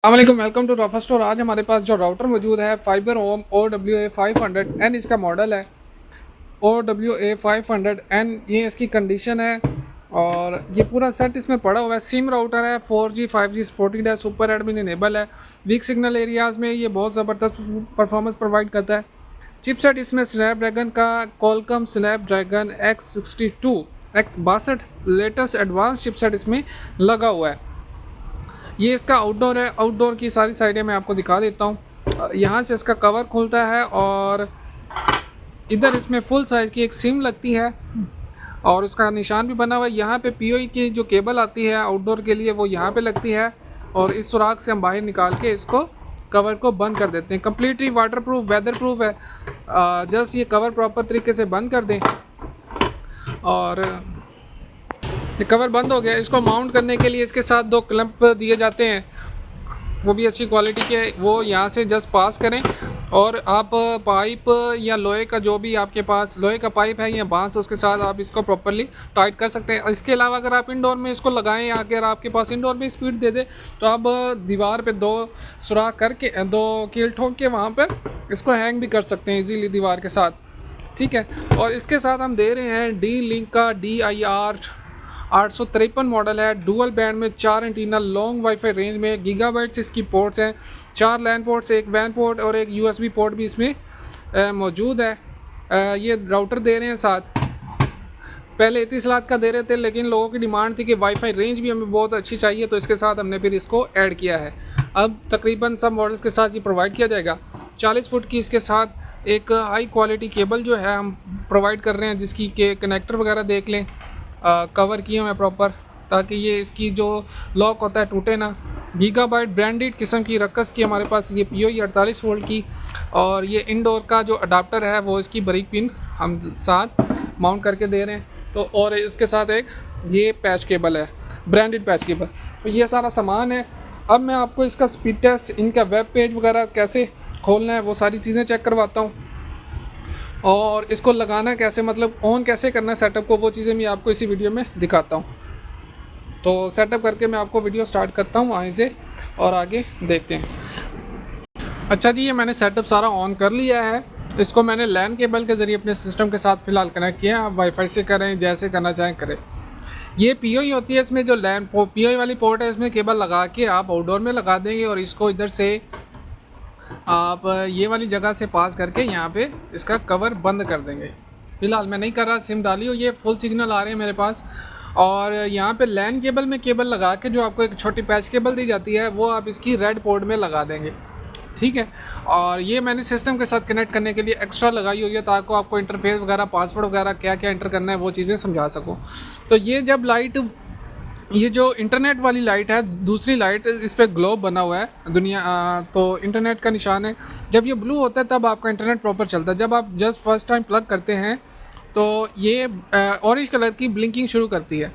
अस्सलामुअलैकुम, welcome to रफा store. आज हमारे पास जो राउटर मौजूद है फाइबर होम OWA500N इसका मॉडल है। OWA500N ये इसकी कंडीशन है और ये पूरा सेट इसमें पड़ा हुआ है। सिम राउटर है, 4G 5G सपोर्टेड है, सुपर एडमिन इनेबल है। वीक सिग्नल एरियाज़ में ये बहुत ज़बरदस्त परफॉर्मेंस प्रोवाइड करता है। चिपसेट इसमें स्नैपड्रैगन का Qualcomm Snapdragon X62 latest advance chipset इसमें लगा हुआ है। ये इसका आउटडोर है। आउटडोर की सारी साइडें मैं आपको दिखा देता हूँ। यहाँ से इसका कवर खुलता है और इधर इसमें फुल साइज़ की एक सिम लगती है और उसका निशान भी बना हुआ है। यहाँ पे पीओई की जो केबल आती है आउटडोर के लिए वो यहाँ पे लगती है और इस सुराख से हम बाहर निकाल के इसको कवर को बंद कर देते हैं। Completely waterproof, weatherproof है। जस्ट ये कवर प्रॉपर तरीके से बंद कर दें और ये कवर बंद हो गया। इसको माउंट करने के लिए इसके साथ 2 क्लैंप दिए जाते हैं, वो भी अच्छी क्वालिटी के। वो यहाँ से जस्ट पास करें और आप पाइप या लोहे का जो भी आपके पास लोहे का पाइप है या बांस, उसके साथ आप इसको प्रॉपर्ली टाइट कर सकते हैं। इसके अलावा अगर आप इंडोर में इसको लगाएं, अगर आपके पास इंडोर में स्पीड दे दे तो आप दीवार पे 2 सुराख करके 2 कील ठोक के वहाँ पर इसको हैंग भी कर सकते हैं ईजीली दीवार के साथ, ठीक है। और इसके साथ हम दे रहे हैं D-Link का DIR 853 मॉडल है। डुअल बैंड में 4 एंटीना, लॉन्ग वाईफाई रेंज में, गीगाबाइट्स इसकी पोर्ट्स हैं, 4 लैन पोर्ट्स, 1 वैन पोर्ट और एक USB पोर्ट भी इसमें मौजूद है। ये राउटर दे रहे हैं साथ। पहले 31 लाख का दे रहे थे लेकिन लोगों की डिमांड थी कि वाईफाई रेंज भी हमें बहुत अच्छी चाहिए, तो इसके साथ हमने फिर इसको ऐड किया है। अब तकरीबन सब मॉडल्स के साथ ये प्रोवाइड किया जाएगा। 40 फुट की इसके साथ एक हाई क्वालिटी केबल जो है हम प्रोवाइड कर रहे हैं, जिसकी के कनेक्टर वगैरह देख लें, कवर किए हुए प्रॉपर, ताकि ये इसकी जो लॉक होता है टूटे ना। गीगाबाइट ब्रांडेड किस्म की रक्कस की हमारे पास ये POE 48 वोल्ट की, और ये इंडोर का जो अडाप्टर है वो इसकी बरीक पिन हम साथ माउंट करके दे रहे हैं। तो और इसके साथ एक ये पैच केबल है, ब्रांडेड पैच केबल। तो ये सारा सामान है। अब मैं आपको इसका स्पीड टेस्ट, इनका वेब पेज वगैरह कैसे खोलना है वो सारी चीज़ें चेक करवाता हूँ, और इसको लगाना कैसे, मतलब ऑन कैसे करना है सेटअप को, वो चीज़ें मैं आपको इसी वीडियो में दिखाता हूँ। तो सेटअप करके मैं आपको वीडियो स्टार्ट करता हूँ वहीं से और आगे देखते हैं। अच्छा जी, ये मैंने सेटअप सारा ऑन कर लिया है। इसको मैंने लैन केबल के ज़रिए अपने सिस्टम के साथ फ़िलहाल कनेक्ट किया है। आप वाईफाई से करें, जैसे करना चाहें करें। ये POE होती है, इसमें जो लैन POE वाली पोर्ट है इसमें केबल लगा के आप आउटडोर में लगा देंगे और इसको इधर से आप ये वाली जगह से पास करके यहाँ पे इसका कवर बंद कर देंगे। फ़िलहाल मैं नहीं कर रहा, सिम डाली हो, ये फुल सिग्नल आ रहे हैं मेरे पास। और यहाँ पे लैन केबल में केबल लगा के जो आपको एक छोटी पैच केबल दी जाती है वो आप इसकी रेड पोर्ट में लगा देंगे, ठीक है। और ये मैंने सिस्टम के साथ कनेक्ट करने के लिए एक्स्ट्रा लगाई हुई है, ताकि आपको इंटरफेस वगैरह, पासवर्ड वगैरह क्या क्या एंटर करना है वो चीज़ें समझा सकूँ। तो ये जब लाइट, ये जो इंटरनेट वाली लाइट है, दूसरी लाइट इस पर ग्लोब बना हुआ है दुनिया, तो इंटरनेट का निशान है। जब ये ब्लू होता है तब आपका इंटरनेट प्रॉपर चलता है। जब आप जस्ट फर्स्ट टाइम प्लग करते हैं तो ये ऑरेंज कलर की ब्लिंकिंग शुरू करती है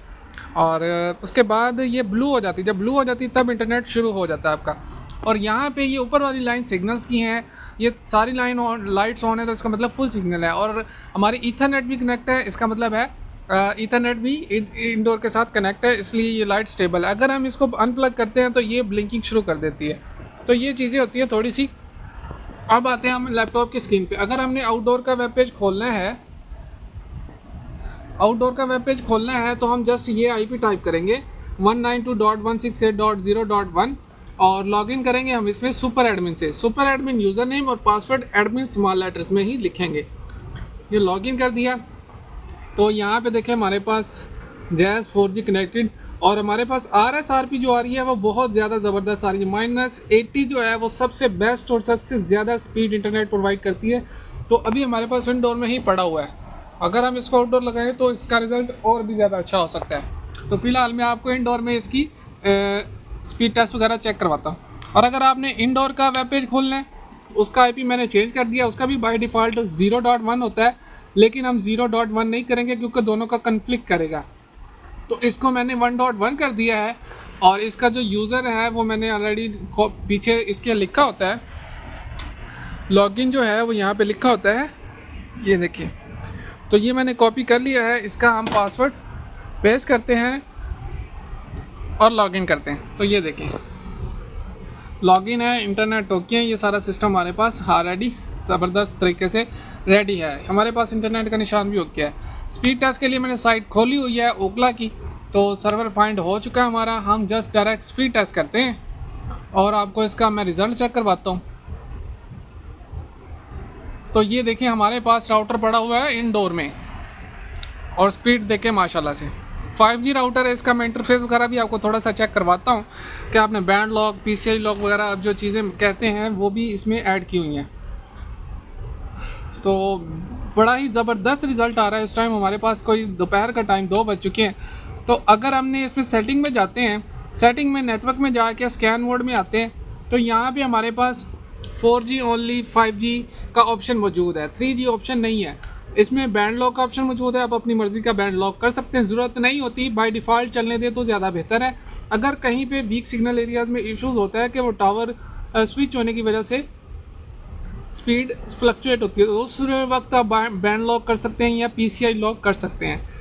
और उसके बाद ये ब्लू हो जाती है। जब ब्लू हो जाती है तब इंटरनेट शुरू हो जाता है आपका। और यहाँ पे ये ऊपर वाली लाइन सिग्नल्स की हैं, ये सारी लाइन ऑन, लाइट्स ऑन है, तो इसका मतलब फुल सिग्नल है। और हमारी ईथरनेट भी कनेक्ट है, इसका मतलब है ईथरनेट भी इंडोर के साथ कनेक्ट है, इसलिए ये लाइट स्टेबल है। अगर हम इसको अनप्लग करते हैं तो ये ब्लिंकिंग शुरू कर देती है। तो ये चीज़ें होती हैं थोड़ी सी। अब आते हैं हम लैपटॉप की स्क्रीन पे। अगर हमने आउटडोर का वेब पेज खोलना है, तो हम जस्ट ये IP टाइप करेंगे 192.168.0.1 और लॉगिन करेंगे हम इसमें सुपर एडमिन से। सुपर एडमिन यूज़र नेम और पासवर्ड एडमिन स्मॉल लेटर्स में ही लिखेंगे। ये लॉगिन कर दिया तो यहाँ पे देखें हमारे पास जैज़ 4G कनेक्टेड, और हमारे पास RSRP जो आ रही है वो बहुत ज़्यादा ज़बरदस्त आ रही है। -80 जो है वो सबसे बेस्ट और सबसे ज़्यादा स्पीड इंटरनेट प्रोवाइड करती है। तो अभी हमारे पास इंडोर में ही पड़ा हुआ है। अगर हम इसको आउटडोर लगाएं तो इसका रिज़ल्ट और भी ज़्यादा अच्छा हो सकता है। तो फ़िलहाल मैं आपको इंडोर में इसकी स्पीड टेस्ट वगैरह चेक करवाता हूँ। और अगर आपने इंडोर का वेब पेज खोलना है, उसका IP मैंने चेंज कर दिया, उसका भी बाय डिफ़ॉल्ट 0.1 होता है, लेकिन हम 0.1 नहीं करेंगे क्योंकि दोनों का कन्फ्लिक्ट करेगा। तो इसको मैंने 1.1 कर दिया है। और इसका जो यूज़र है वो मैंने ऑलरेडी पीछे इसके लिखा होता है, लॉगिन जो है वो यहाँ पे लिखा होता है, ये देखिए। तो ये मैंने कॉपी कर लिया है, इसका हम पासवर्ड पेस्ट करते हैं और लॉगिन करते हैं। तो ये देखें, लॉगिन है, इंटरनेट टोकन है, ये सारा सिस्टम हमारे पास ऑलरेडी ज़बरदस्त तरीके से रेडी है। हमारे पास इंटरनेट का निशान भी हो गया है। स्पीड टेस्ट के लिए मैंने साइट खोली हुई है ओकला की, तो सर्वर फाइंड हो चुका है हमारा। हम जस्ट डायरेक्ट स्पीड टेस्ट करते हैं और आपको इसका मैं रिज़ल्ट चेक करवाता हूँ। तो ये देखिए हमारे पास राउटर पड़ा हुआ है इनडोर में और स्पीड देखें माशाल्लाह से 5G राउटर है। इसका मैं इंटरफेस वगैरह भी आपको थोड़ा सा चेक करवाता हूँ कि आपने बैंड लॉक, PCI लॉक वगैरह अब जो चीज़ें कहते हैं वो भी इसमें ऐड की हुई हैं। तो बड़ा ही ज़बरदस्त रिज़ल्ट आ रहा है। इस टाइम हमारे पास कोई दोपहर का टाइम 2 बज चुके हैं। तो अगर हमने इसमें सेटिंग में जाते हैं, सेटिंग में नेटवर्क में जाके स्कैन मोड में आते हैं, तो यहाँ पे हमारे पास 4G ओनली 5G का ऑप्शन मौजूद है, 3G ऑप्शन नहीं है। इसमें बैंड लॉक का ऑप्शन मौजूद है, आप अपनी मर्ज़ी का बैंड लॉक कर सकते हैं, ज़रूरत नहीं होती, बाय डिफ़ॉल्ट चलने दें तो ज़्यादा बेहतर है। अगर कहीं पे वीक सिग्नल एरियाज़ में इश्यूज़ होता है कि वो टावर स्विच होने की वजह से स्पीड फ्लक्चुएट होती है, तो उस वक्त आप बैंड लॉक कर सकते हैं या PCI लॉक कर सकते हैं।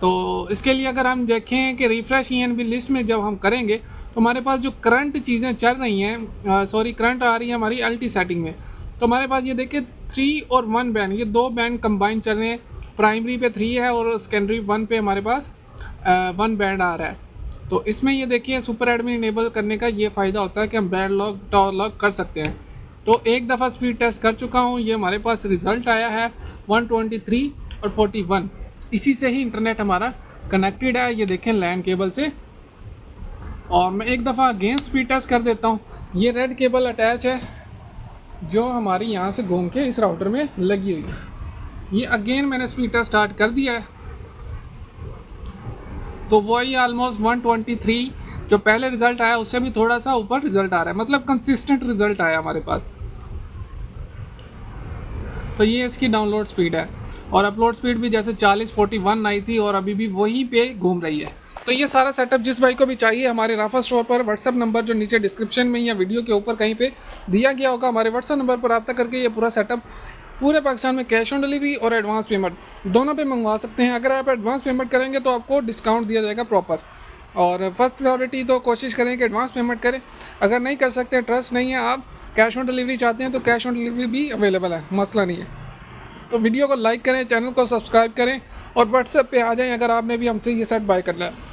तो इसके लिए अगर हम देखें कि रिफ़्रेश ENB लिस्ट में जब हम करेंगे तो हमारे पास जो करंट चीज़ें चल रही हैं, करंट आ रही है हमारी LT सेटिंग में, तो हमारे पास ये देखिए 3 और 1 बैंड, ये 2 बैंड कंबाइन चल रहे हैं। प्राइमरी पे 3 है और सेकेंडरी 1 पे हमारे पास 1 बैंड आ रहा है। तो इसमें ये देखिए सुपर एडमिन इनेबल करने का ये फ़ायदा होता है कि हम बैंड लॉक, टावर लॉक कर सकते हैं। तो एक दफ़ा स्पीड टेस्ट कर चुका हूँ, ये हमारे पास रिज़ल्ट आया है 123 और 41। इसी से ही इंटरनेट हमारा कनेक्टेड है, ये देखें लैन केबल से। और मैं एक दफ़ा अगेन स्पीड टेस्ट कर देता हूँ। ये रेड केबल अटैच है जो हमारी यहाँ से घूम के इस राउटर में लगी हुई है। ये अगेन मैंने स्पीड टेस्ट स्टार्ट कर दिया है, तो वही ऑलमोस्ट 123 जो पहले रिज़ल्ट आया उससे भी थोड़ा सा ऊपर रिज़ल्ट आ रहा है, मतलब कंसिस्टेंट रिज़ल्ट आया हमारे पास। तो ये इसकी डाउनलोड स्पीड है और अपलोड स्पीड भी जैसे 40-41 आई थी और अभी भी वहीं पे घूम रही है। तो ये सारा सेटअप जिस भाई को भी चाहिए, हमारे राफा स्टोर पर व्हाट्सअप नंबर जो नीचे डिस्क्रिप्शन में या वीडियो के ऊपर कहीं पे दिया गया होगा, हमारे व्हाट्सअप नंबर पर रब्ता करके ये पूरा सेटअप पूरे पाकिस्तान में कैश ऑन डिलीवरी और एडवांस पेमेंट दोनों पे मंगवा सकते हैं। अगर आप एडवांस पेमेंट करेंगे तो आपको डिस्काउंट दिया जाएगा प्रॉपर, और फर्स्ट प्रायोरिटी तो कोशिश करें कि एडवांस पेमेंट करें। अगर नहीं कर सकते, ट्रस्ट नहीं है, आप कैश ऑन डिलीवरी चाहते हैं तो कैश ऑन डिलीवरी भी अवेलेबल है, मसला नहीं है। तो वीडियो को लाइक करें, चैनल को सब्सक्राइब करें और व्हाट्सएप पे आ जाएं अगर आपने भी हमसे ये सेट बाय करना है।